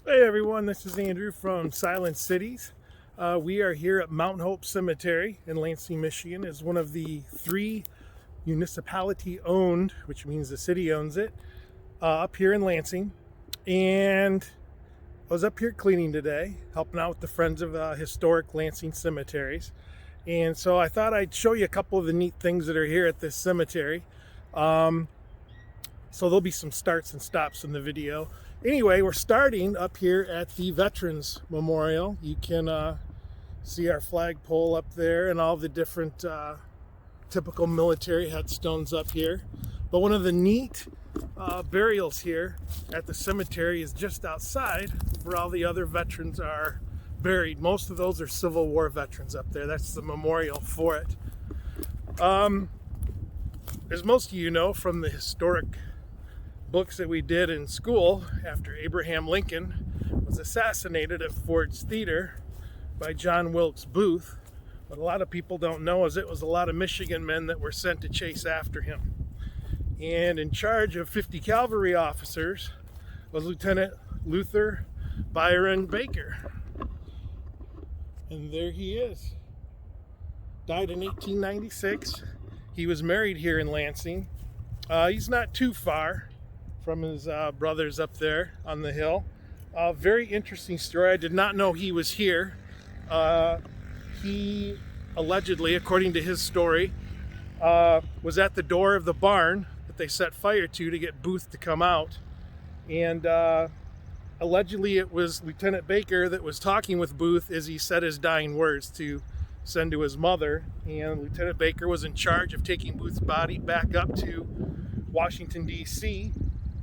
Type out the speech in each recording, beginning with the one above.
Hey everyone, this is Andrew from Silent Cities. We are here at Mount Hope Cemetery in Lansing, Michigan. It's one of the 3 municipality owned, which means the city owns it, up here in Lansing. And I was up here cleaning today, helping out with the Friends of Historic Lansing Cemeteries. And so I thought I'd show you a couple of the neat things that are here at this cemetery. So there'll be some starts and stops in the video. Anyway, we're starting up here at the Veterans Memorial. You can see our flagpole up there and all the different typical military headstones up here. But one of the neat burials here at the cemetery is just outside where all the other veterans are buried. Most of those are Civil War veterans up there. That's the memorial for it. As most of you know from the historic books that we did in school, after Abraham Lincoln was assassinated at Ford's Theater by John Wilkes Booth, what a lot of people don't know is it was a lot of Michigan men that were sent to chase after him. And in charge of 50 cavalry officers was Lieutenant Luther Byron Baker. And there he is. Died in 1896. He was married here in Lansing. He's not too far from his brothers up there on the hill. Very interesting story. I did not know he was here. He allegedly, according to his story, was at the door of the barn that they set fire to get Booth to come out. And allegedly it was Lieutenant Baker that was talking with Booth as he said his dying words to send to his mother. And Lieutenant Baker was in charge of taking Booth's body back up to Washington, D.C.,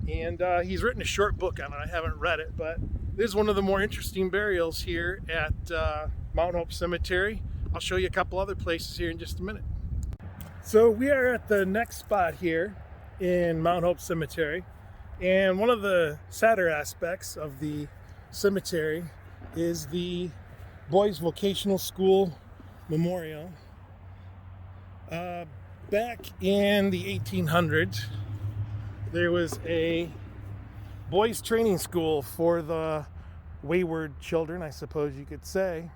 and he's written a short book on it. I haven't read it, but this is one of the more interesting burials here at Mount Hope Cemetery. I'll show you a couple other places here in just a minute. So we are at the next spot here in Mount Hope Cemetery, and one of the sadder aspects of the cemetery is the Boys Vocational School Memorial. Back in the 1800s, there was a boys training school for the wayward children, I suppose you could say.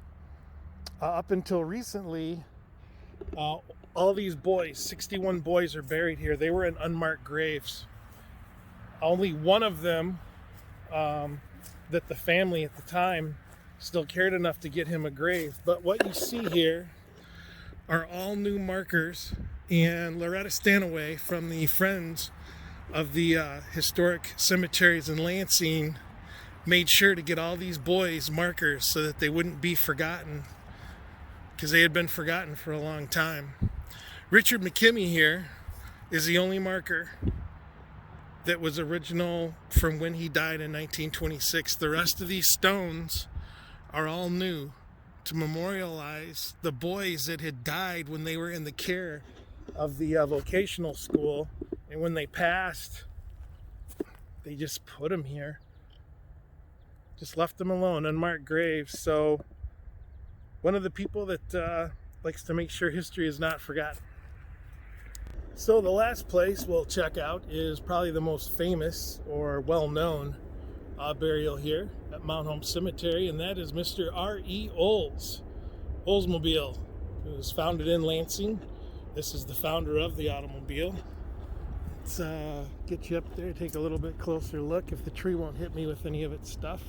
Up until recently, all these boys, 61 boys, are buried here. They were in unmarked graves. Only one of them that the family at the time still cared enough to get him a grave. But what you see here are all new markers, and Loretta Stanaway from the Friends of the Historic Cemeteries in Lansing made sure to get all these boys markers so that they wouldn't be forgotten, because they had been forgotten for a long time. Richard McKimmy here is the only marker that was original from when he died in 1926. The rest of these stones are all new to memorialize the boys that had died when they were in the care of the vocational school. And when they passed, they just put them here. Just left them alone, unmarked graves. So one of the people that likes to make sure history is not forgotten. So the last place we'll check out is probably the most famous or well-known burial here at Mount Hope Cemetery, and that is Mr. R.E. Olds. Oldsmobile. It was founded in Lansing. This is the founder of the automobile. Let's get you up there, take a little bit closer look if the tree won't hit me with any of its stuff.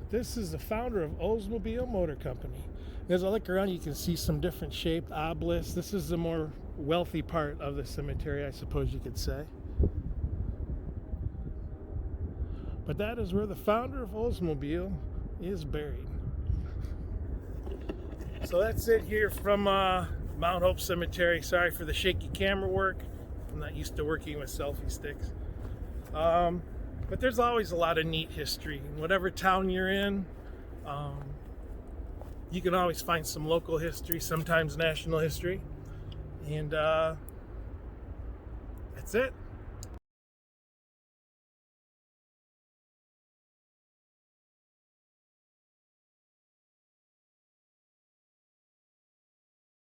This is the founder of Oldsmobile Motor Company. As I look around, you can see some different shaped obelisks. This is the more wealthy part of the cemetery, I suppose you could say. But that is where the founder of Oldsmobile is buried. So that's it here from Mount Hope Cemetery. Sorry for the shaky camera work. I'm not used to working with selfie sticks. But there's always a lot of neat history. In whatever town you're in, you can always find some local history, sometimes national history. And that's it.